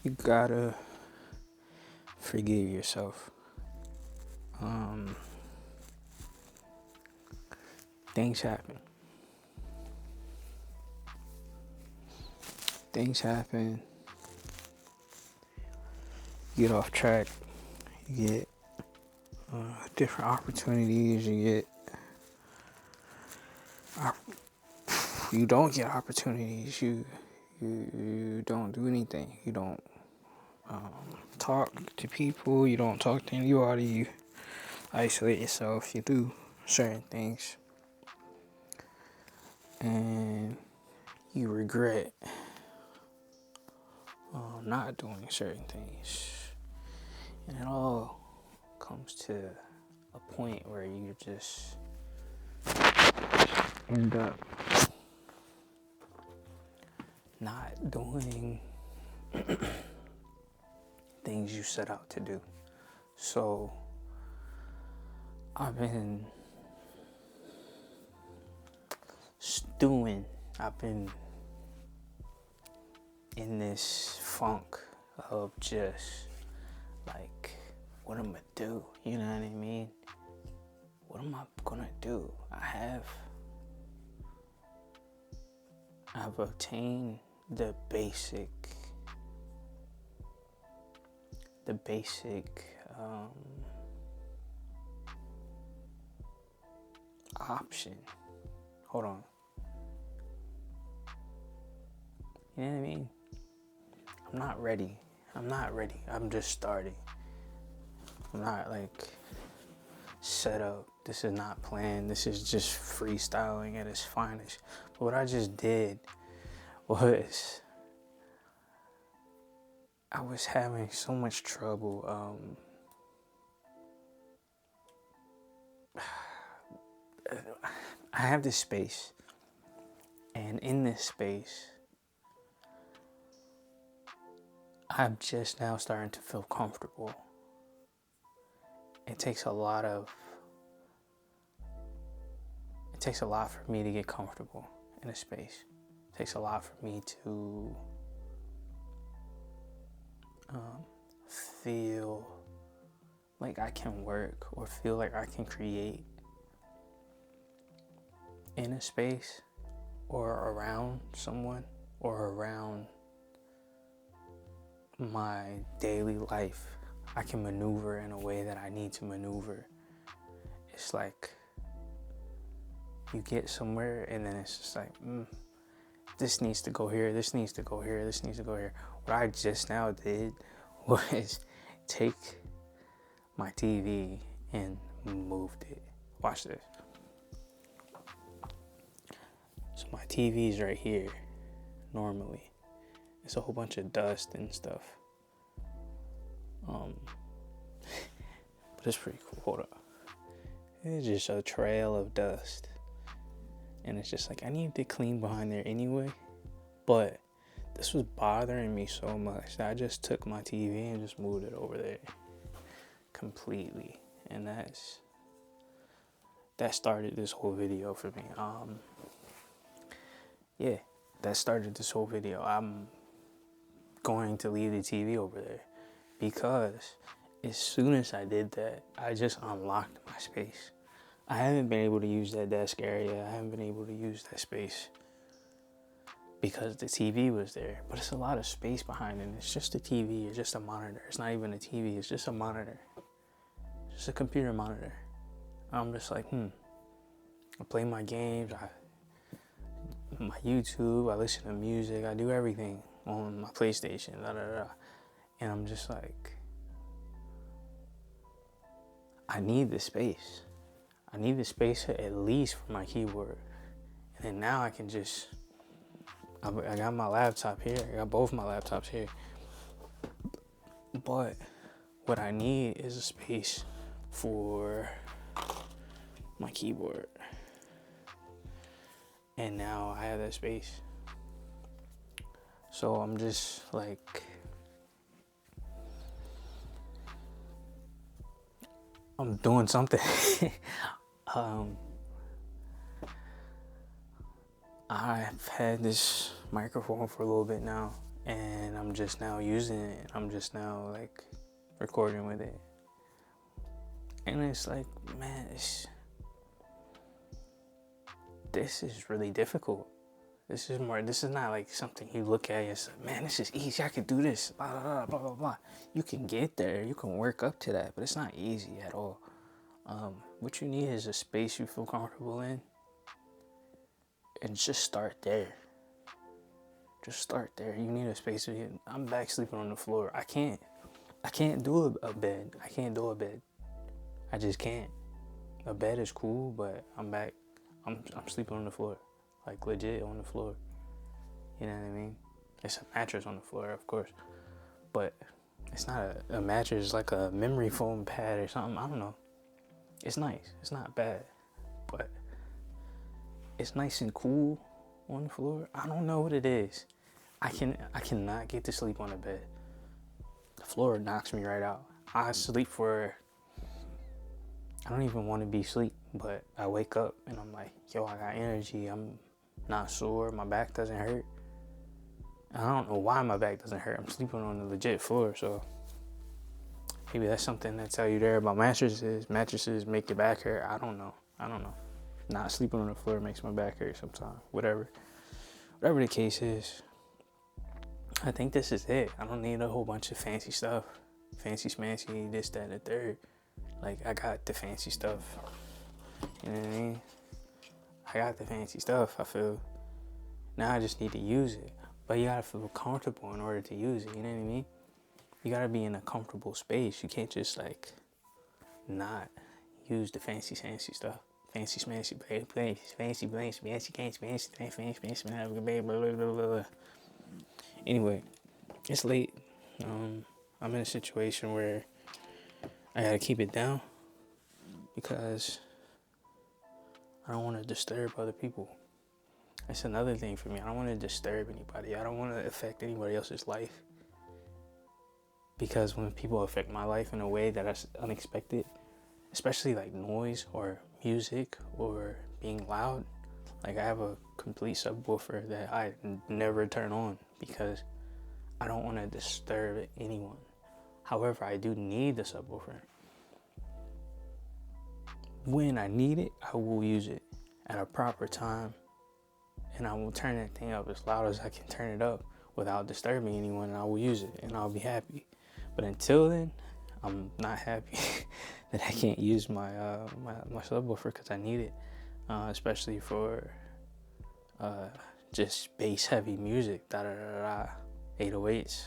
You gotta forgive yourself. Things happen. Things happen. You get off track. You get different opportunities. You don't get opportunities. You don't do anything. You don't talk to people. You don't talk to anybody. You isolate yourself. You do certain things, and you regret not doing certain things. And it all comes to a point where you just end up not doing things you set out to do. So I've been stewing. I've been in this funk of just like, what am I do? You know what I mean? What am I gonna do? I've obtained the basic option. Hold on. You know what I mean? I'm not ready. I'm just starting. I'm not like set up. This is not planned. This is just freestyling at its finest. But what I just did was I was having so much trouble. I have this space, and in this space, I'm just now starting to feel comfortable. It takes a lot for me to get comfortable in a space. It takes a lot for me to feel like I can work or feel like I can create in a space or around someone or around my daily life. I can maneuver in a way that I need to maneuver. It's like you get somewhere and then it's just like, this needs to go here, this needs to go here, this needs to go here. What I just now did was take my TV and moved it. Watch this. So my TV's right here, normally. It's a whole bunch of dust and stuff. But it's pretty cool. Hold up. It's just a trail of dust. And it's just like, I need to clean behind there anyway. But this was bothering me so much that I just took my TV and just moved it over there completely. And that started this whole video for me. That started this whole video. I'm going to leave the TV over there because as soon as I did that, I just unlocked my space. I haven't been able to use that desk area. I haven't been able to use that space because the TV was there. But it's a lot of space behind it. It's just a TV. It's just a monitor. It's not even a TV. It's just a monitor. Just a computer monitor. I'm just like, I play my games. My YouTube. I listen to music. I do everything on my PlayStation. And I'm just like, I need the space. I need the space at least for my keyboard. And then now I can just, I got my laptop here. I got both my laptops here. But what I need is a space for my keyboard. And now I have that space. So I'm just like, I'm doing something. I've had this microphone for a little bit now, and I'm just now using it. I'm just now like recording with it. And it's like, man, this is really difficult. This is not like something you look at and say, man, this is easy. I could do this, blah, blah, blah, blah, blah, blah. You can get there. You can work up to that, but it's not easy at all. What you need is a space you feel comfortable in, and just start there. Just start there. You need a space. I'm back sleeping on the floor. I can't do a bed. I can't do a bed. I just can't. A bed is cool, but I'm back. I'm sleeping on the floor. Like legit on the floor. You know what I mean? It's a mattress on the floor, of course. But it's not a mattress, it's like a memory foam pad or something. I don't know. It's nice. It's not bad. But it's nice and cool on the floor. I don't know what it is. I cannot get to sleep on the bed. The floor knocks me right out. I sleep for, I don't even want to be asleep, but I wake up and I'm like, yo, I got energy. I'm not sore. My back doesn't hurt. I don't know why my back doesn't hurt. I'm sleeping on the legit floor, so maybe that's something to tell you there about mattresses. Mattresses make your back hurt. I don't know. Not sleeping on the floor makes my back hurt sometimes. Whatever the case is, I think this is it. I don't need a whole bunch of fancy stuff. Fancy smancy, this, that, and the third. Like, I got the fancy stuff. You know what I mean? I got the fancy stuff, I feel. Now I just need to use it. But you gotta feel comfortable in order to use it, you know what I mean? You gotta be in a comfortable space. You can't just like not use the fancy stuff. Fancy smancy, fancy. Anyway, it's late. I'm in a situation where I gotta keep it down because I don't want to disturb other people. That's another thing for me. I don't want to disturb anybody. I don't want to affect anybody else's life. Because when people affect my life in a way that's unexpected, especially like noise or music or being loud, like I have a complete subwoofer that I never turn on because I don't want to disturb anyone. However, I do need the subwoofer. When I need it, I will use it at a proper time, and I will turn that thing up as loud as I can turn it up without disturbing anyone, and I will use it and I'll be happy. But until then, I'm not happy that I can't use my subwoofer because I need it, especially for just bass heavy music, 808s,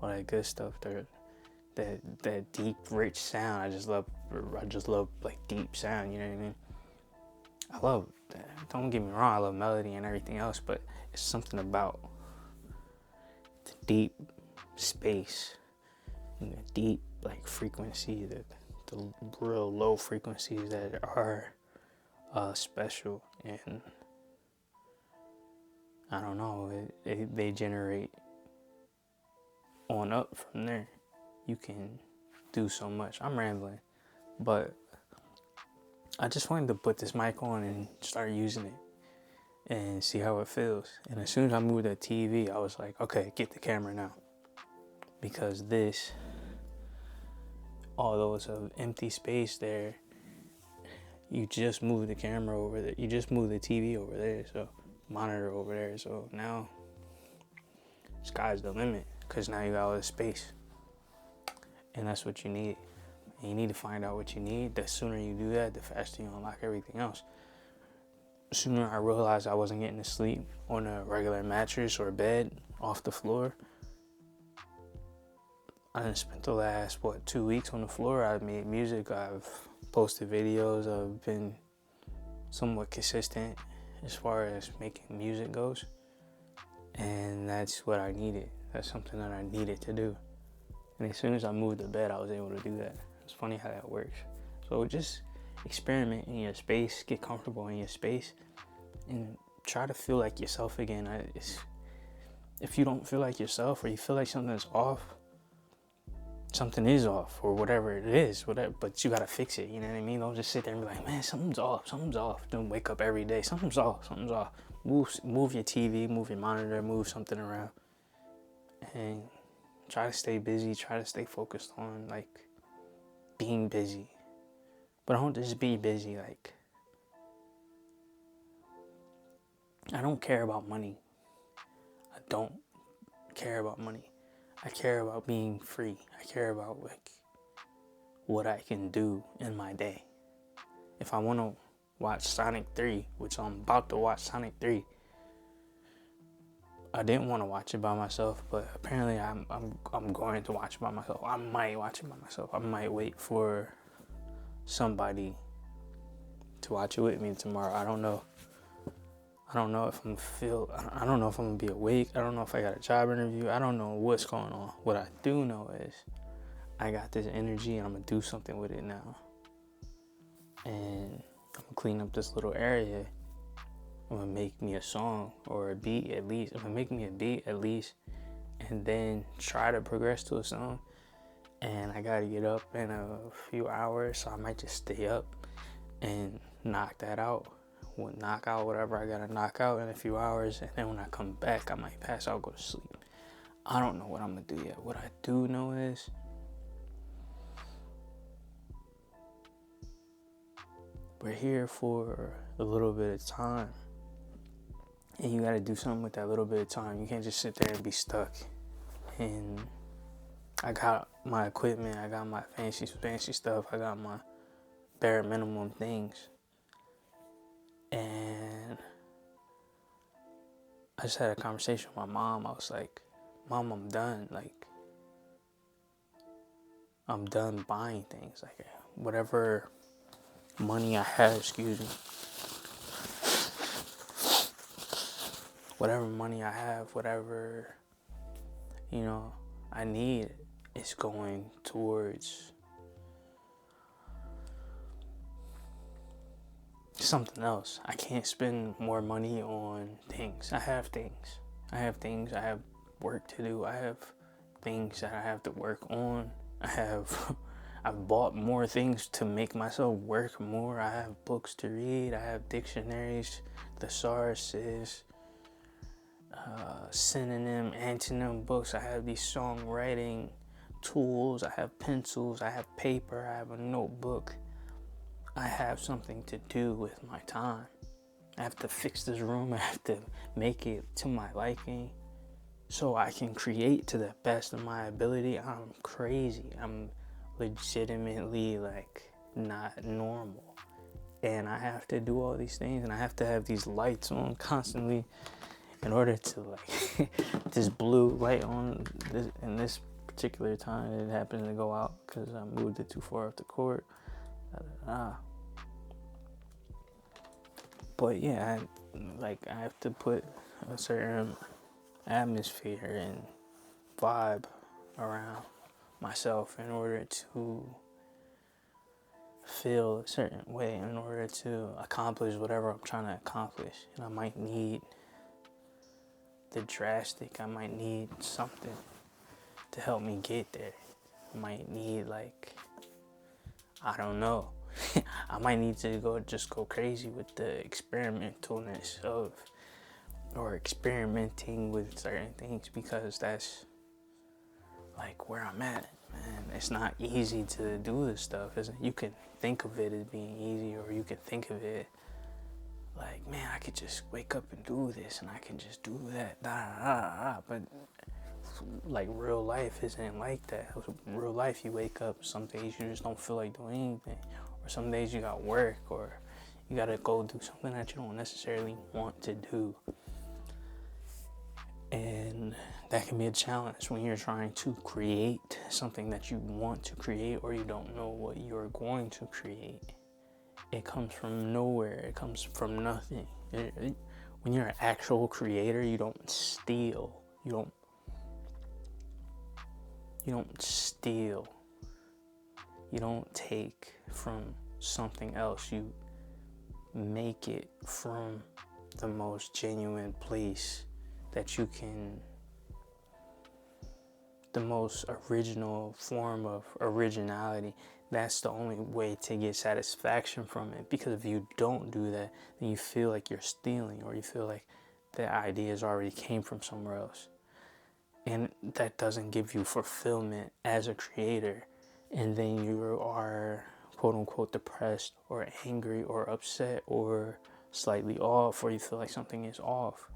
all that good stuff. That deep, rich sound. I just love like deep sound. You know what I mean? I love that. Don't get me wrong. I love melody and everything else, but it's something about the deep space and the deep like frequency, the real low frequencies that are special, and I don't know. They generate on up from there. You can do so much. I'm rambling, but I just wanted to put this mic on and start using it and see how it feels. And as soon as I moved the TV, I was like, okay, get the camera now. Because this, although it's an empty space there, you just move the camera over there. You just move the TV over there, so monitor over there. So now, sky's the limit because now you got all this space. And that's what you need. And you need to find out what you need. The sooner you do that, the faster you unlock everything else. The sooner I realized I wasn't getting to sleep on a regular mattress or bed off the floor. I done spent the last, 2 weeks on the floor. I've made music. I've posted videos. I've been somewhat consistent as far as making music goes. And that's what I needed. That's something that I needed to do. And as soon as I moved to bed, I was able to do that. It's funny how that works. So just experiment in your space, get comfortable in your space, and try to feel like yourself again. If you don't feel like yourself or you feel like something's off, something is off or whatever it is, whatever, but you gotta fix it, you know what I mean? Don't just sit there and be like, man, something's off. Don't wake up every day, something's off. Move your TV, move your monitor, move something around, and try to stay busy, try to stay focused on, like, being busy. But don't just be busy, like, I don't care about money. I don't care about money. I care about being free. I care about, like, what I can do in my day. If I want to watch Sonic 3, which I'm about to watch Sonic 3, I didn't want to watch it by myself, but apparently I'm going to watch it by myself. I might watch it by myself. I might wait for somebody to watch it with me tomorrow. I don't know if I don't know if I'm gonna be awake. I don't know if I got a job interview. I don't know what's going on. What I do know is I got this energy and I'm gonna do something with it now. And I'm gonna clean up this little area. I'm gonna make me a song or a beat at least. I'm gonna make me a beat at least, and then try to progress to a song. And I gotta get up in a few hours, so I might just stay up and knock that out. Knock out whatever I gotta knock out in a few hours, and then when I come back, I might pass out, go to sleep. I don't know what I'm gonna do yet. What I do know is we're here for a little bit of time, and you gotta do something with that little bit of time. You can't just sit there and be stuck. And I got my equipment, I got my fancy stuff, I got my bare minimum things. And I just had a conversation with my mom. I was like, Mom, I'm done. Like, I'm done buying things. Like, whatever money I have, whatever money I have, whatever, I need is going towards something else. I can't spend more money on things. I have things. I have work to do. I have things that I have to work on. I've bought more things to make myself work more. I have books to read. I have dictionaries, thesauruses, synonym, antonym books. I have these songwriting tools. I have pencils. I have paper. I have a notebook. I have something to do with my time. I have to fix this room. I have to make it to my liking so I can create to the best of my ability. I'm crazy. I'm legitimately, like, not normal. And I have to do all these things, and I have to have these lights on constantly in order to, like, this blue light on this, in this particular time, it happens to go out because I moved it too far off the court. But yeah, I have to put a certain atmosphere and vibe around myself in order to feel a certain way, in order to accomplish whatever I'm trying to accomplish. And I might need I might need something to help me get there. I might need, like, I don't know. I might need to go crazy with the experimentalness or experimenting with certain things, because that's, like, where I'm at, man. It's not easy to do this stuff, is it? You can think of it as being easy, or you can think of it like, man, I could just wake up and do this, and I can just do that, but, like, real life isn't like that. Real life, you wake up, some days you just don't feel like doing anything. Some days you got work, or you gotta go do something that you don't necessarily want to do. And that can be a challenge when you're trying to create something that you want to create, or you don't know what you're going to create. It comes from nowhere. It comes from nothing. When you're an actual creator, you don't steal. You don't steal. You don't take from something else. You make it from the most genuine place that you can the most original form of originality, that's the only way to get satisfaction from it. Because if you don't do that, then you feel like you're stealing, or you feel like the ideas already came from somewhere else. And that doesn't give you fulfillment as a creator. And then you are quote unquote depressed or angry or upset or slightly off, or you feel like something is off.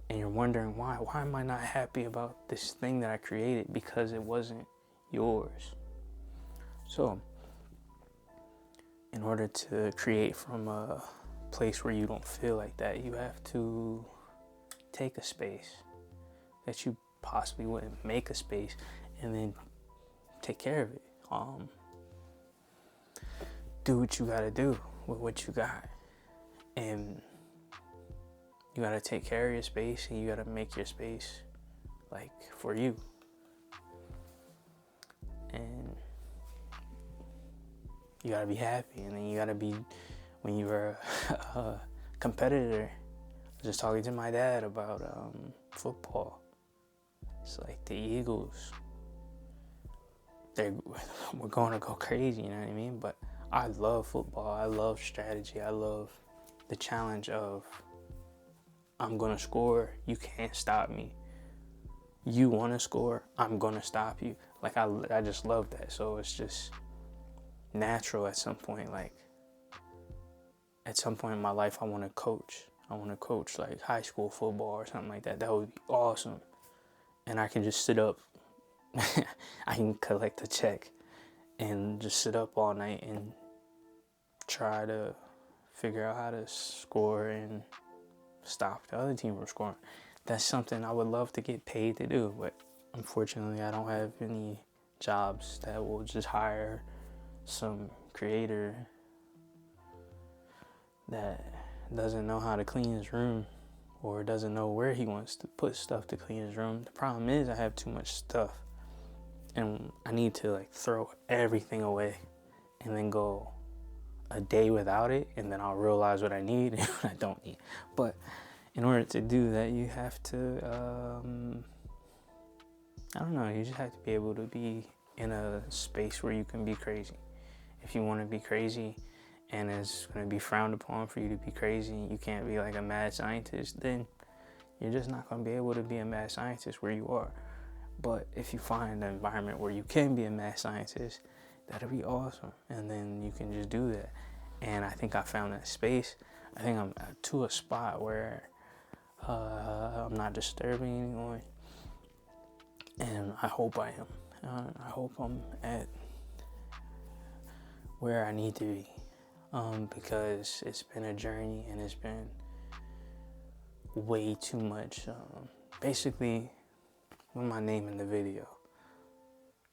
And you're wondering why. Why am I not happy about this thing that I created? Because it wasn't yours. So, in order to create from a place where you don't feel like that, you have to take a space that you possibly wouldn't make a space, and then take care of it. Do what you gotta do with what you got. And you gotta take care of your space, and you gotta make your space like for you. And you gotta be happy. And then you gotta be, when you were a competitor, I was just talking to my dad about football. It's like the Eagles, we're going to go crazy, you know what I mean? But I love football. I love strategy. I love the challenge of, I'm going to score. You can't stop me. You want to score. I'm going to stop you. Like, I just love that. So it's just natural at some point. Like, at some point in my life, I want to coach. I want to coach like high school football or something like that. That would be awesome. And I can just sit up. I can collect a check and just sit up all night and try to figure out how to score and stop the other team from scoring. That's something I would love to get paid to do, but unfortunately I don't have any jobs that will just hire some creator that doesn't know how to clean his room, or doesn't know where he wants to put stuff to clean his room. The problem is I have too much stuff, and I need to like throw everything away and then go a day without it, and then I'll realize what I need and what I don't need. But in order to do that, you have to, I don't know, you just have to be able to be in a space where you can be crazy. If you want to be crazy, and it's going to be frowned upon for you to be crazy, you can't be like a mad scientist, then you're just not going to be able to be a mad scientist where you are. But if you find an environment where you can be a mad scientist, that'll be awesome. And then you can just do that. And I think I found that space. I think I'm to a spot where I'm not disturbing anyone. And I hope I am. I hope I'm at where I need to be. Because it's been a journey, and it's been way too much. Basically, with my name in the video,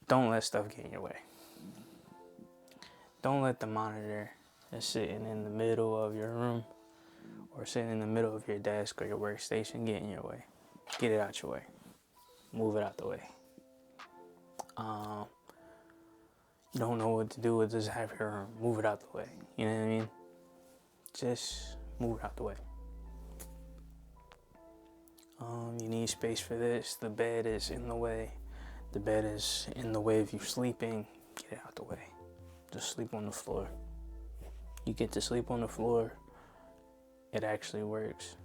don't let stuff get in your way. Don't let the monitor that's sitting in the middle of your room or sitting in the middle of your desk or your workstation get in your way. Get it out your way. Move it out the way. You don't know what to do with this half your room. Move it out the way. You know what I mean? Just move it out the way. You need space for this. The bed is in the way. The bed is in the way of you sleeping. Get it out the way. Just sleep on the floor. You get to sleep on the floor, it actually works.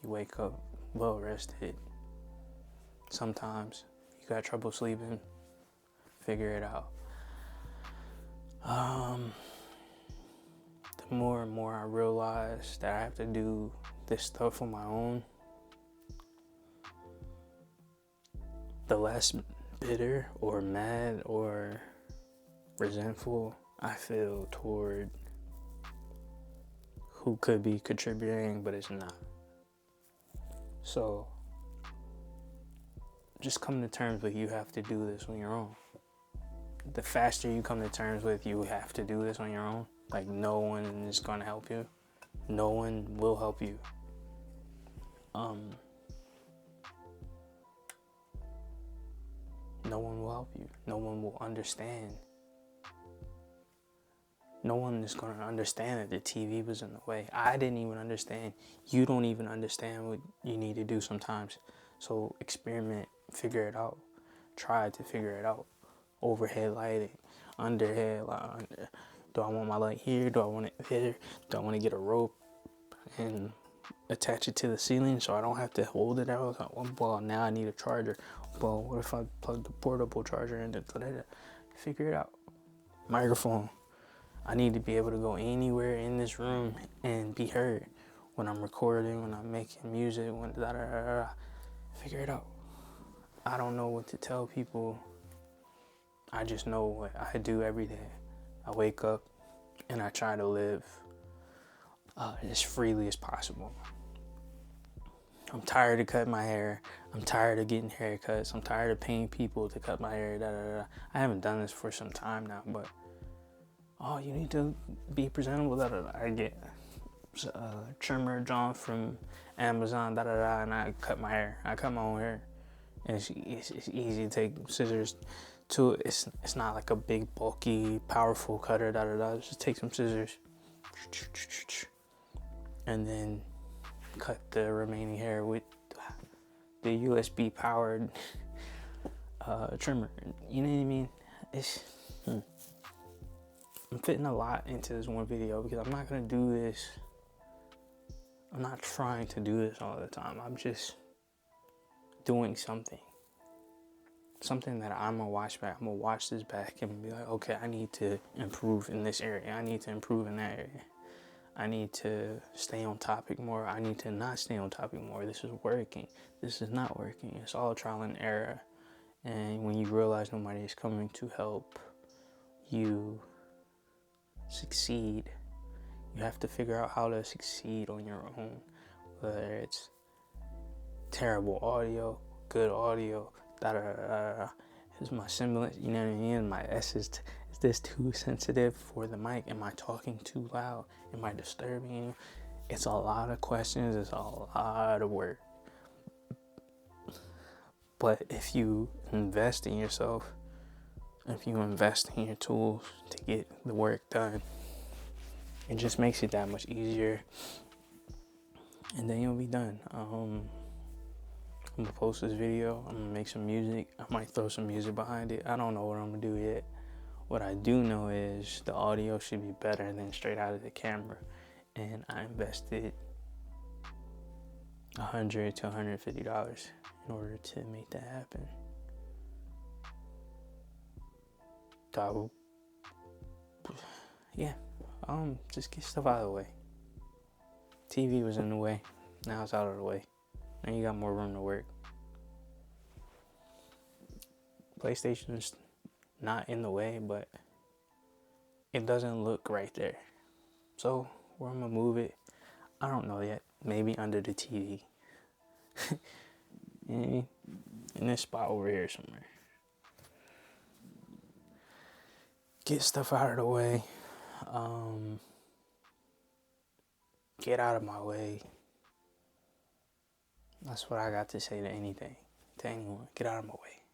You wake up well rested. Sometimes you got trouble sleeping, figure it out. The more and more I realize that I have to do this stuff on my own, the less bitter or mad or resentful I feel toward who could be contributing but it's not. So just come to terms with, you have to do this on your own. The faster you come to terms with you have to do this on your own, like no one is going to help you. No one will help you. No one will help you. No one will understand. No one is going to understand that the TV was in the way. I didn't even understand. You don't even understand what you need to do sometimes. So experiment, figure it out. tried to figure it out. Overhead lighting, underhead lighting. Do I want my light here? Do I want it there? Do I want to get a rope and attach it to the ceiling so I don't have to hold it out? Well, now I need a charger. Well, what if I plug the portable charger in? Figure it out. Microphone. I need to be able to go anywhere in this room and be heard when I'm recording, when I'm making music, when Figure it out. I don't know what to tell people. I just know what I do every day. I wake up and I try to live as freely as possible. I'm tired of cutting my hair. I'm tired of getting haircuts. I'm tired of paying people to cut my hair. I haven't done this for some time now, but you need to be presentable. I get a trimmer John from Amazon. And I cut my hair. I cut my own hair. And it's easy to take scissors to it. It's not like a big, bulky, powerful cutter. Just take some scissors and then cut the remaining hair with the USB powered trimmer. You know what I mean? I'm fitting a lot into this one video because I'm not gonna do this. I'm not trying to do this all the time. I'm just doing something that I'm gonna watch back. I'm gonna watch this back and be like, okay, I need to improve in this area. I need to improve in that area. I need to stay on topic more. I need to not stay on topic more. This is working. This is not working. It's all trial and error. And when you realize nobody is coming to help you succeed, you have to figure out how to succeed on your own. Whether it's terrible audio, good audio, is my semblance, you know what I mean? My S is this too sensitive for the mic? Am I talking too loud? Am I disturbing you? It's a lot of questions. It's a lot of work. But if you invest in yourself, if you invest in your tools to get the work done, it just makes it that much easier. And then you'll be done. I'm gonna post this video. I'm gonna make some music. I might throw some music behind it. I don't know what I'm gonna do yet. What I do know is the audio should be better than straight out of the camera. And I invested $100 to $150 in order to make that happen. Just get stuff out of the way. TV was in the way. Now it's out of the way. Now you got more room to work. PlayStation's not in the way, but it doesn't look right there. So where I'm gonna move it, I don't know yet. Maybe under the TV. In this spot over here somewhere. Get stuff out of the way. Get out of my way. That's what I got to say to anyone. Get out of my way.